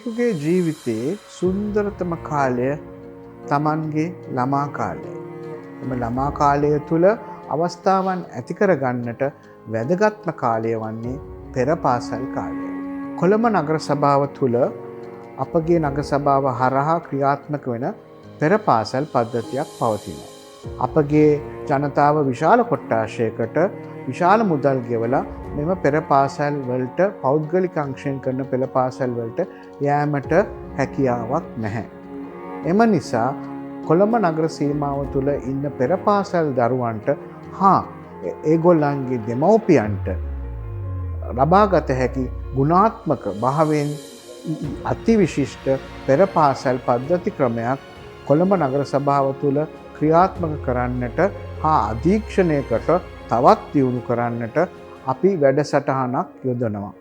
දරුවෙකුගේ ජීවිතයේ සුන්දරතම කාලය තමන්ගේ ළමා කාලය. එම ළමා කාලය තුළ අවස්ථාවන් ඇති කරගන්නට වැදගත්ම කාලය වන්නේ පෙර පාසල් කාලය. කොළඹ නගර සභාව තුළ අපගේ නගර සභාව හරහා ක්‍රියාත්මක වෙන පෙර පාසල් පද්ධතියක් පවතිනවා. අපගේ ජනතාව විශාල කොට්ටාශයකට විශාල මුදල් ගෙවලා මෙම පෙර පාසල් වලට පෞද්ගලික අංශයෙන් කරන පෙර පාසල් වලට යෑමට හැකියාවක් නැහැ. එම නිසා කොළඹ නගර සීමාව තුළ ඉන්න පෙර පාසල් දරුවන්ට ඒගොල්ලන්ගේ දෙමව්පියන්ට ලබාගත හැකි ගුණාත්මක භාවයෙන් අතිවිශිෂ්ට පෙර පාසල් පද්ධති ක්‍රමයක් කොළඹ නගර සභාව තුළ ක්‍රියාත්මක කරන්නට අධීක්ෂණයකට තවත් දියුණු කරන්නට අපි වැඩසටහනක් යොදනවා.